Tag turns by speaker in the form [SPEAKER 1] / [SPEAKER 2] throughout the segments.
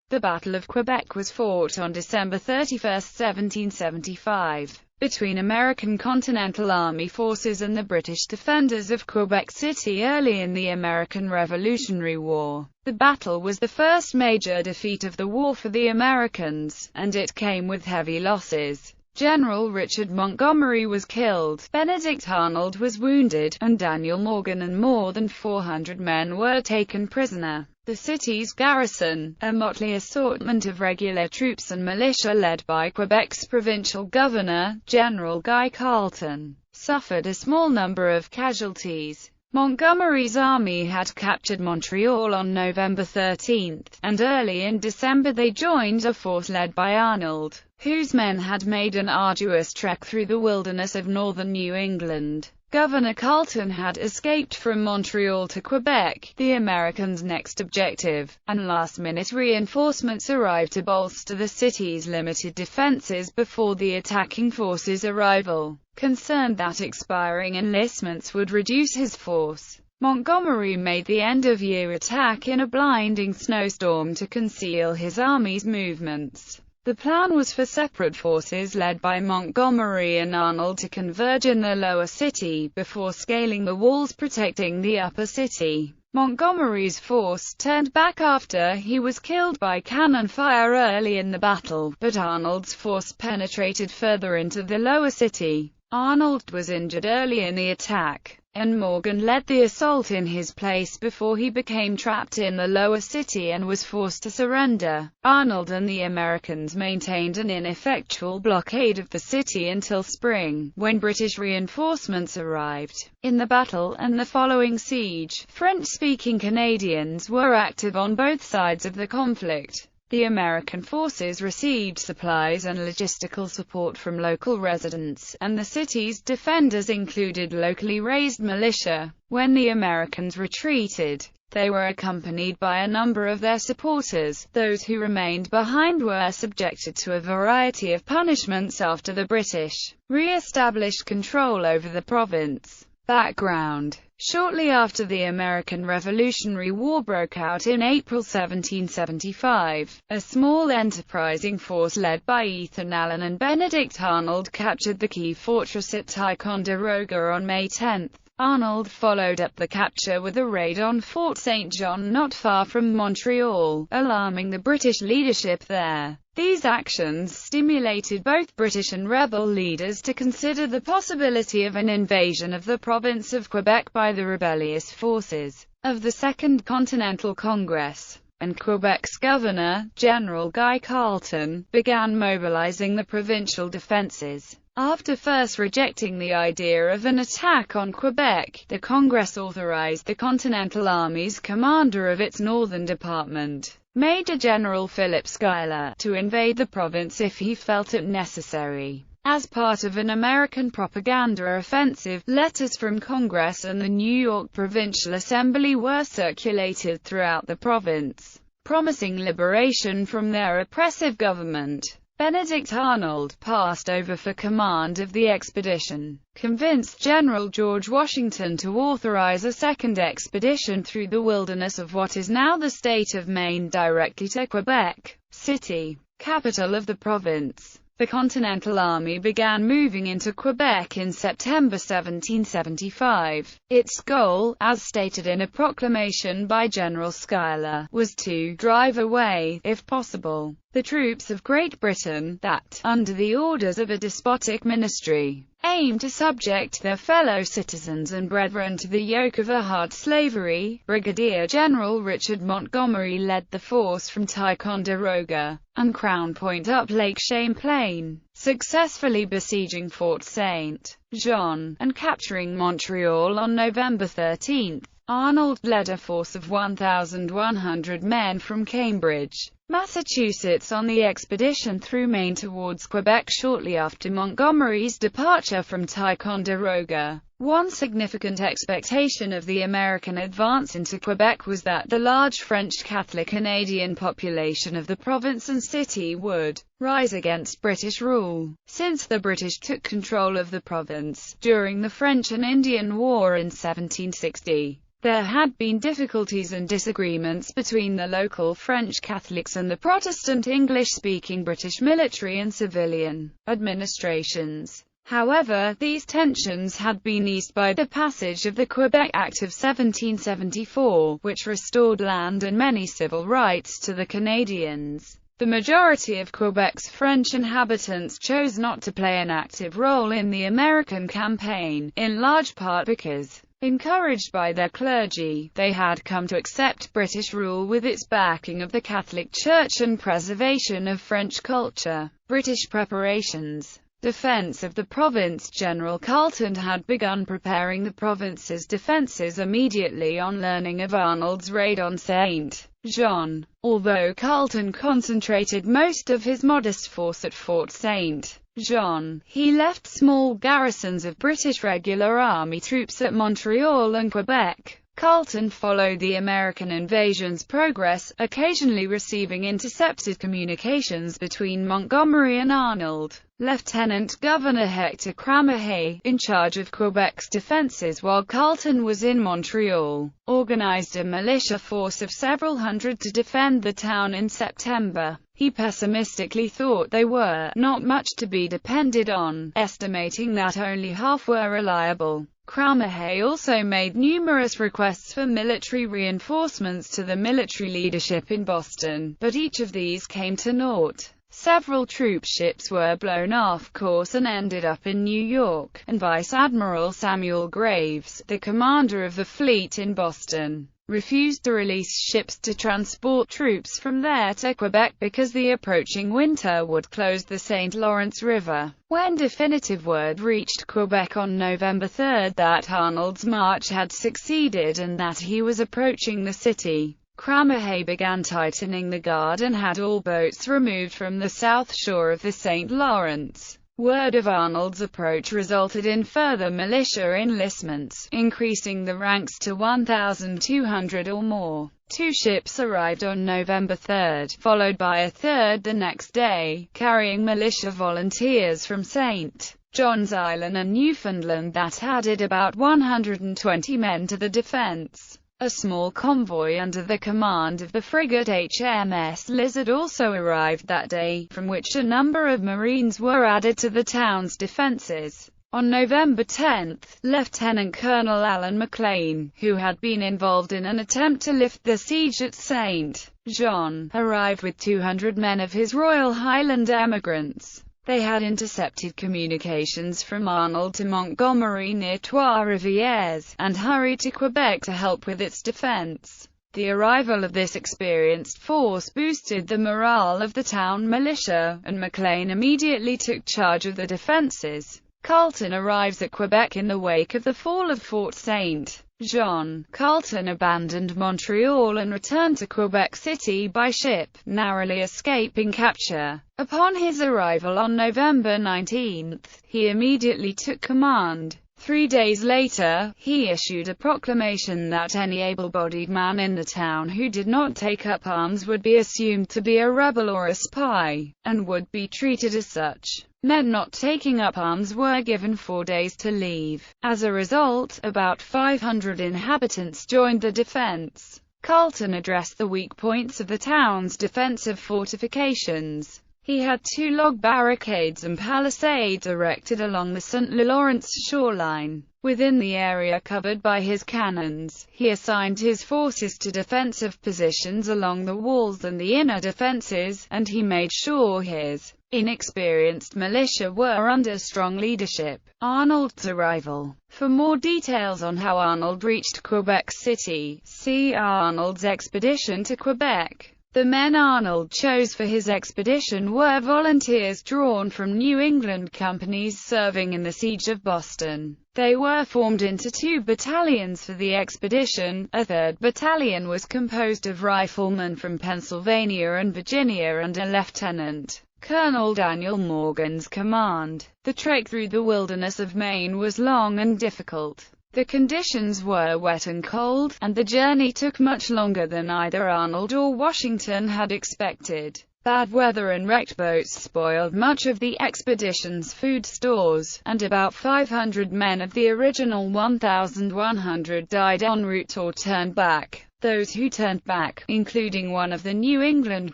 [SPEAKER 1] The Battle of Quebec was fought on December 31, 1775, between American Continental Army forces and the British defenders of Quebec City early in the American Revolutionary War. The battle was the first major defeat of the war for the Americans, and it came with heavy losses. General Richard Montgomery was killed, Benedict Arnold was wounded, and Daniel Morgan and more than 400 men were taken prisoner. The city's garrison, a motley assortment of regular troops and militia led by Quebec's provincial governor, General Guy Carleton, suffered a small number of casualties. Montgomery's army had captured Montreal on November 13, and early in December they joined a force led by Arnold, whose men had made an arduous trek through the wilderness of northern New England. Governor Carleton had escaped from Montreal to Quebec, the Americans' next objective, and last-minute reinforcements arrived to bolster the city's limited defenses before the attacking forces' arrival. Concerned that expiring enlistments would reduce his force, Montgomery made the end-of-year attack in a blinding snowstorm to conceal his army's movements. The plan was for separate forces led by Montgomery and Arnold to converge in the lower city, before scaling the walls protecting the upper city. Montgomery's force turned back after he was killed by cannon fire early in the battle, but Arnold's force penetrated further into the lower city. Arnold was injured early in the attack, and Morgan led the assault in his place before he became trapped in the lower city and was forced to surrender. Arnold and the Americans maintained an ineffectual blockade of the city until spring, when British reinforcements arrived. In the battle and the following siege, French-speaking Canadians were active on both sides of the conflict. The American forces received supplies and logistical support from local residents, and the city's defenders included locally raised militia. When the Americans retreated, they were accompanied by a number of their supporters. Those who remained behind were subjected to a variety of punishments after the British re-established control over the province. Background: shortly after the American Revolutionary War broke out in April 1775, a small enterprising force led by Ethan Allen and Benedict Arnold captured the key fortress at Ticonderoga on May 10. Arnold followed up the capture with a raid on Fort St. John not far from Montreal, alarming the British leadership there. These actions stimulated both British and rebel leaders to consider the possibility of an invasion of the province of Quebec by the rebellious forces of the Second Continental Congress, and Quebec's governor, General Guy Carleton, began mobilizing the provincial defenses. After first rejecting the idea of an attack on Quebec, the Congress authorized the Continental Army's commander of its northern department, Major General Philip Schuyler, to invade the province if he felt it necessary. As part of an American propaganda offensive, letters from Congress and the New York Provincial Assembly were circulated throughout the province, promising liberation from their oppressive government. Benedict Arnold passed over for command of the expedition, convinced General George Washington to authorize a second expedition through the wilderness of what is now the state of Maine directly to Quebec City, capital of the province. The Continental Army began moving into Quebec in September 1775. Its goal, as stated in a proclamation by General Schuyler, was to drive away, if possible, the troops of Great Britain that, under the orders of a despotic ministry, aimed to subject their fellow citizens and brethren to the yoke of a hard slavery. Brigadier General Richard Montgomery led the force from Ticonderoga and Crown Point up Lake Champlain, successfully besieging Fort St. John, and capturing Montreal on November 13. Arnold led a force of 1,100 men from Cambridge, Massachusetts on the expedition through Maine towards Quebec shortly after Montgomery's departure from Ticonderoga. One significant expectation of the American advance into Quebec was that the large French Catholic Canadian population of the province and city would rise against British rule. Since the British took control of the province during the French and Indian War in 1760, There had been difficulties and disagreements between the local French Catholics and the Protestant English-speaking British military and civilian administrations. However, these tensions had been eased by the passage of the Quebec Act of 1774, which restored land and many civil rights to the Canadians. The majority of Quebec's French inhabitants chose not to play an active role in the American campaign, in large part because, encouraged by their clergy, they had come to accept British rule with its backing of the Catholic Church and preservation of French culture. British preparations. Defense of the province. General Carleton had begun preparing the province's defenses immediately on learning of Arnold's raid on St. John. Although Carleton concentrated most of his modest force at Fort St. John, he left small garrisons of British regular army troops at Montreal and Quebec. Carleton followed the American invasion's progress, occasionally receiving intercepted communications between Montgomery and Arnold. Lieutenant Governor Hector Cramahe, in charge of Quebec's defenses while Carleton was in Montreal, organized a militia force of several hundred to defend the town in September. He pessimistically thought they were not much to be depended on, estimating that only half were reliable. Cramahe also made numerous requests for military reinforcements to the military leadership in Boston, but each of these came to naught. Several troop ships were blown off course and ended up in New York, and Vice Admiral Samuel Graves, the commander of the fleet in Boston, refused to release ships to transport troops from there to Quebec because the approaching winter would close the St. Lawrence River. When definitive word reached Quebec on November 3 that Arnold's march had succeeded and that he was approaching the city, Cramahe began tightening the guard and had all boats removed from the south shore of the St. Lawrence. Word of Arnold's approach resulted in further militia enlistments, increasing the ranks to 1,200 or more. 2 ships arrived on November 3, followed by a third the next day, carrying militia volunteers from St. John's Island and Newfoundland that added about 120 men to the defense. A small convoy under the command of the frigate HMS Lizard also arrived that day, from which a number of Marines were added to the town's defenses. On November 10, Lieutenant Colonel Alan McLean, who had been involved in an attempt to lift the siege at St. John, arrived with 200 men of his Royal Highland emigrants. They had intercepted communications from Arnold to Montgomery near Trois-Rivières, and hurried to Quebec to help with its defense. The arrival of this experienced force boosted the morale of the town militia, and McLean immediately took charge of the defenses. Carleton arrives at Quebec in the wake of the fall of Fort St. John. Carleton abandoned Montreal and returned to Quebec City by ship, narrowly escaping capture. Upon his arrival on November 19, he immediately took command. 3 days later, he issued a proclamation that any able-bodied man in the town who did not take up arms would be assumed to be a rebel or a spy, and would be treated as such. Men not taking up arms were given 4 days to leave. As a result, about 500 inhabitants joined the defense. Carleton addressed the weak points of the town's defensive fortifications. He had 2 log barricades and palisades erected along the St. Lawrence shoreline. Within the area covered by his cannons, he assigned his forces to defensive positions along the walls and the inner defenses, and he made sure his inexperienced militia were under strong leadership. Arnold's arrival. For more details on how Arnold reached Quebec City, see Arnold's expedition to Quebec. The men Arnold chose for his expedition were volunteers drawn from New England companies serving in the siege of Boston. They were formed into 2 battalions for the expedition. A 3rd battalion was composed of riflemen from Pennsylvania and Virginia under Lieutenant Colonel Daniel Morgan's command. The trek through the wilderness of Maine was long and difficult. The conditions were wet and cold, and the journey took much longer than either Arnold or Washington had expected. Bad weather and wrecked boats spoiled much of the expedition's food stores, and about 500 men of the original 1,100 died en route or turned back. Those who turned back, including one of the New England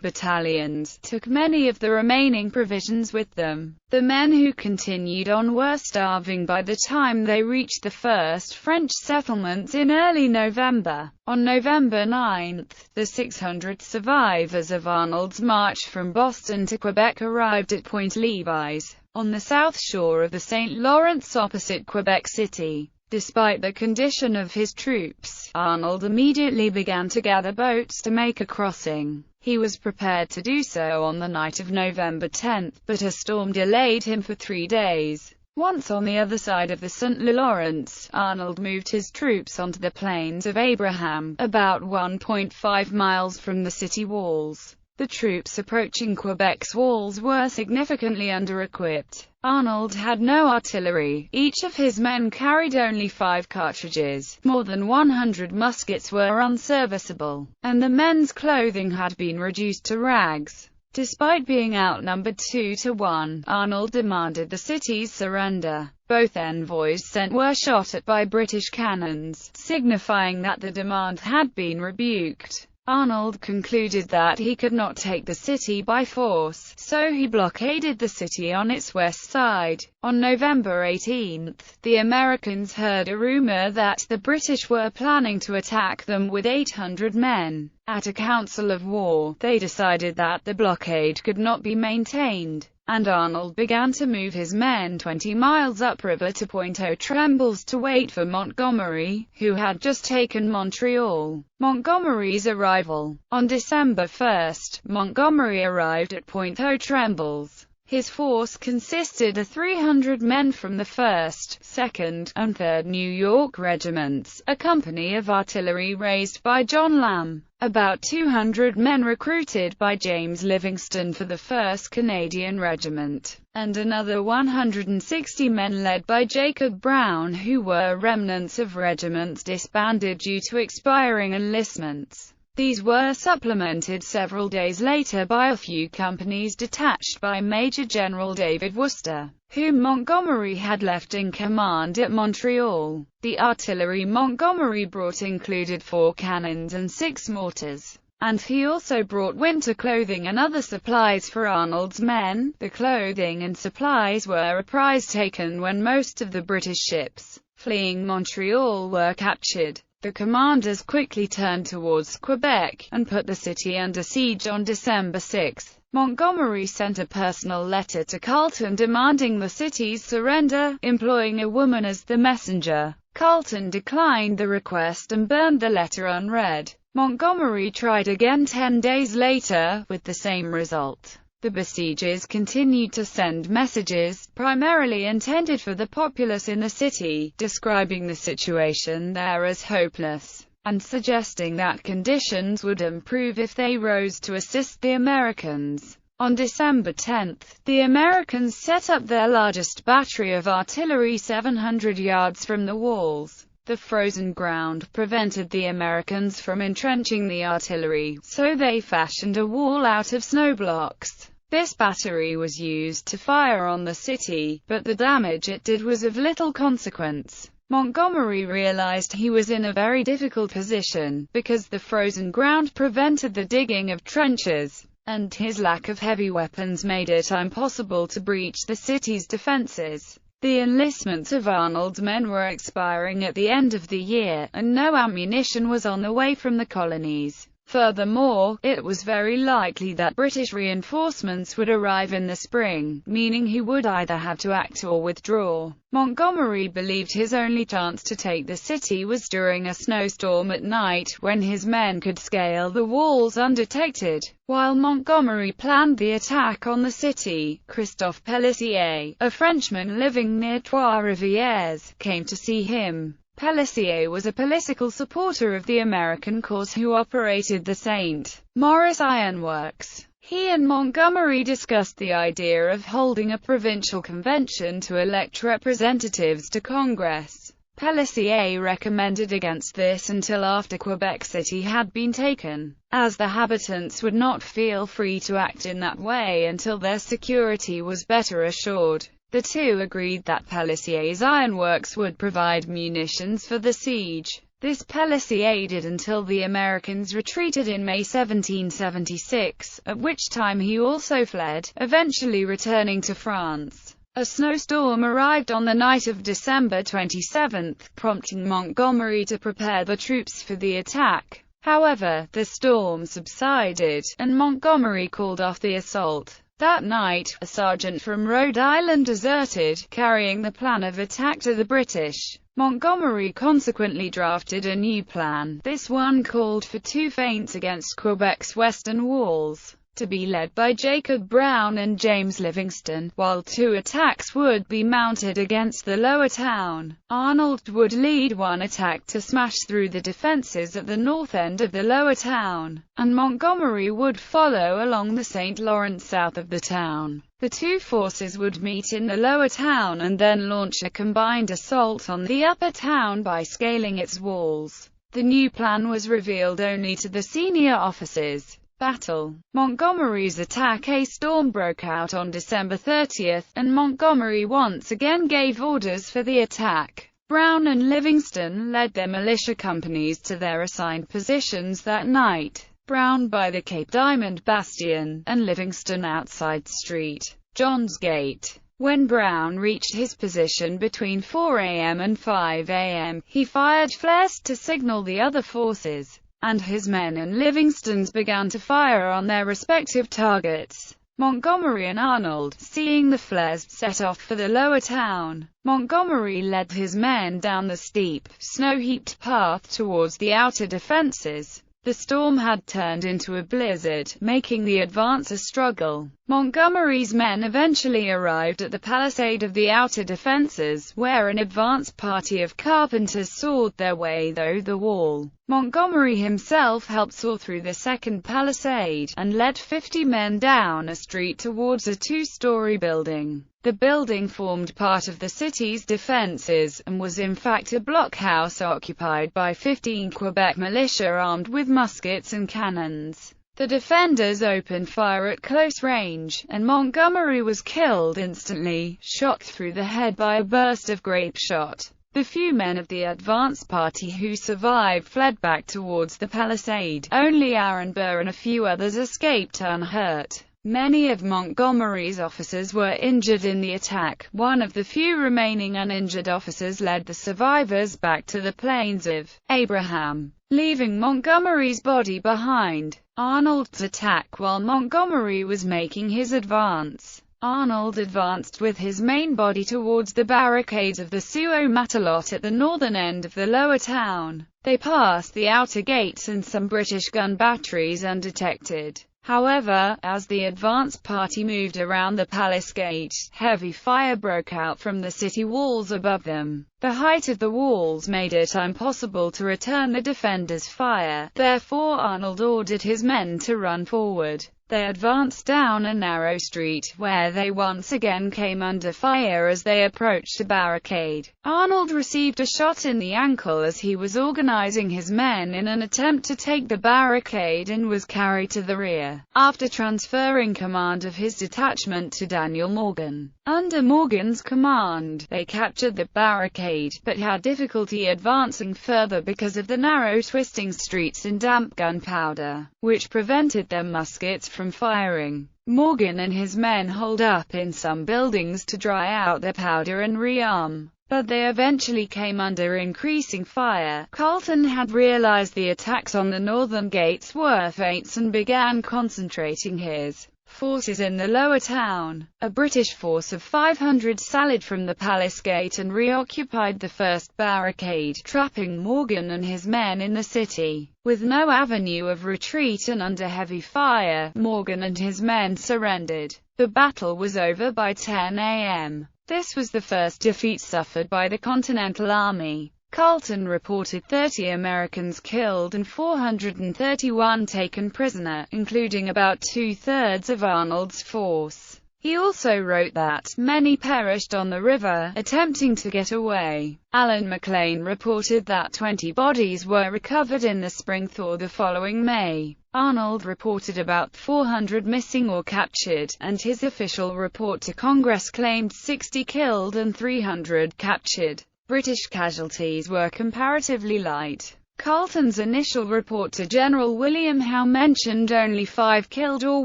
[SPEAKER 1] battalions, took many of the remaining provisions with them. The men who continued on were starving by the time they reached the first French settlements in early November. On November 9, the 600 survivors of Arnold's march from Boston to Quebec arrived at Point Levis, on the south shore of the St. Lawrence opposite Quebec City. Despite the condition of his troops, Arnold immediately began to gather boats to make a crossing. He was prepared to do so on the night of November 10, but a storm delayed him for 3 days. Once on the other side of the St. Lawrence, Arnold moved his troops onto the Plains of Abraham, about 1.5 miles from the city walls. The troops approaching Quebec's walls were significantly under-equipped. Arnold had no artillery, each of his men carried only 5 cartridges, more than 100 muskets were unserviceable, and the men's clothing had been reduced to rags. Despite being outnumbered 2-1, Arnold demanded the city's surrender. Both envoys sent were shot at by British cannons, signifying that the demand had been rebuked. Arnold concluded that he could not take the city by force, so he blockaded the city on its west side. On November 18, the Americans heard a rumor that the British were planning to attack them with 800 men. At a council of war, they decided that the blockade could not be maintained, and Arnold began to move his men 20 miles upriver to Point aux Trembles to wait for Montgomery, who had just taken Montreal. Montgomery's arrival. On December 1, Montgomery arrived at Point aux Trembles. His force consisted of 300 men from the 1st, 2nd, and 3rd New York Regiments, a company of artillery raised by John Lamb, about 200 men recruited by James Livingston for the 1st Canadian Regiment, and another 160 men led by Jacob Brown, who were remnants of regiments disbanded due to expiring enlistments. These were supplemented several days later by a few companies detached by Major General David Wooster, whom Montgomery had left in command at Montreal. The artillery Montgomery brought included 4 cannons and 6 mortars, and he also brought winter clothing and other supplies for Arnold's men. The clothing and supplies were a prize taken when most of the British ships fleeing Montreal were captured. The commanders quickly turned towards Quebec, and put the city under siege on December 6. Montgomery sent a personal letter to Carleton demanding the city's surrender, employing a woman as the messenger. Carleton declined the request and burned the letter unread. Montgomery tried again 10 days later, with the same result. The besiegers continued to send messages, primarily intended for the populace in the city, describing the situation there as hopeless, and suggesting that conditions would improve if they rose to assist the Americans. On December 10, the Americans set up their largest battery of artillery 700 yards from the walls. The frozen ground prevented the Americans from entrenching the artillery, so they fashioned a wall out of snow blocks. This battery was used to fire on the city, but the damage it did was of little consequence. Montgomery realized he was in a very difficult position, because the frozen ground prevented the digging of trenches, and his lack of heavy weapons made it impossible to breach the city's defenses. The enlistments of Arnold's men were expiring at the end of the year, and no ammunition was on the way from the colonies. Furthermore, it was very likely that British reinforcements would arrive in the spring, meaning he would either have to act or withdraw. Montgomery believed his only chance to take the city was during a snowstorm at night, when his men could scale the walls undetected. While Montgomery planned the attack on the city, Christophe Pélissier, a Frenchman living near Trois-Rivières, came to see him. Pélissier was a political supporter of the American cause who operated the St. Maurice Iron Works. He and Montgomery discussed the idea of holding a provincial convention to elect representatives to Congress. Pelletier recommended against this until after Quebec City had been taken, as the habitants would not feel free to act in that way until their security was better assured. The two agreed that Pelletier's ironworks would provide munitions for the siege. This Pelletier did until the Americans retreated in May 1776, at which time he also fled, eventually returning to France. A snowstorm arrived on the night of December 27, prompting Montgomery to prepare the troops for the attack. However, the storm subsided, and Montgomery called off the assault. That night, a sergeant from Rhode Island deserted, carrying the plan of attack to the British. Montgomery consequently drafted a new plan. This one called for 2 feints against Quebec's western walls, to be led by Jacob Brown and James Livingston, while 2 attacks would be mounted against the lower town. Arnold would lead one attack to smash through the defenses at the north end of the lower town, and Montgomery would follow along the St. Lawrence south of the town. The 2 forces would meet in the lower town and then launch a combined assault on the upper town by scaling its walls. The new plan was revealed only to the senior officers. Battle. Montgomery's attack. A storm broke out on December 30, and Montgomery once again gave orders for the attack. Brown and Livingston led their militia companies to their assigned positions that night. Brown by the Cape Diamond Bastion, and Livingston outside Street John's Gate. When Brown reached his position between 4 a.m. and 5 a.m., he fired flares to signal the other forces, and his men and Livingston's began to fire on their respective targets. Montgomery and Arnold, seeing the flares, set off for the lower town. Montgomery led his men down the steep, snow-heaped path towards the outer defenses. The storm had turned into a blizzard, making the advance a struggle. Montgomery's men eventually arrived at the palisade of the outer defenses, where an advance party of carpenters sawed their way through the wall. Montgomery himself helped saw through the second palisade, and led 50 men down a street towards a 2-story building. The building formed part of the city's defenses, and was in fact a blockhouse occupied by 15 Quebec militia armed with muskets and cannons. The defenders opened fire at close range, and Montgomery was killed instantly, shot through the head by a burst of grape shot. The few men of the advance party who survived fled back towards the palisade. Only Aaron Burr and a few others escaped unhurt. Many of Montgomery's officers were injured in the attack. One of the few remaining uninjured officers led the survivors back to the Plains of Abraham, leaving Montgomery's body behind. Arnold's attack. While Montgomery was making his advance, Arnold advanced with his main body towards the barricades of the Sault Matelot at the northern end of the lower town. They passed the outer gates and some British gun batteries undetected. However, as the advance party moved around the palace gate, heavy fire broke out from the city walls above them. The height of the walls made it impossible to return the defenders' fire, therefore Arnold ordered his men to run forward. They advanced down a narrow street, where they once again came under fire as they approached a barricade. Arnold received a shot in the ankle as he was organizing his men in an attempt to take the barricade and was carried to the rear. After transferring command of his detachment to Daniel Morgan, under Morgan's command, they captured the barricade, but had difficulty advancing further because of the narrow twisting streets and damp gunpowder, which prevented their muskets from firing. Morgan and his men holed up in some buildings to dry out their powder and rearm, but they eventually came under increasing fire. Carleton had realized the attacks on the northern gates were feints and began concentrating his forces in the lower town. A British force of 500 sallied from the palace gate and reoccupied the first barricade, trapping Morgan and his men in the city. With no avenue of retreat and under heavy fire, Morgan and his men surrendered. The battle was over by 10 a.m. This was the first defeat suffered by the Continental Army. Carleton reported 30 Americans killed and 431 taken prisoner, including about 2/3 of Arnold's force. He also wrote that many perished on the river, attempting to get away. Alan McLean reported that 20 bodies were recovered in the spring thaw the following May. Arnold reported about 400 missing or captured, and his official report to Congress claimed 60 killed and 300 captured. British casualties were comparatively light. Carleton's initial report to General William Howe mentioned only 5 killed or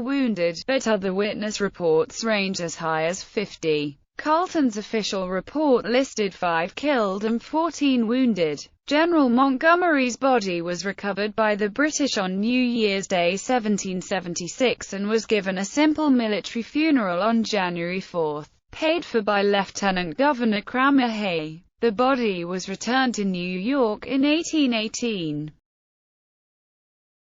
[SPEAKER 1] wounded, but other witness reports range as high as 50. Carleton's official report listed 5 killed and 14 wounded. General Montgomery's body was recovered by the British on New Year's Day 1776 and was given a simple military funeral on January 4, paid for by Lieutenant Governor Cramer Hay. The body was returned to New York in 1818.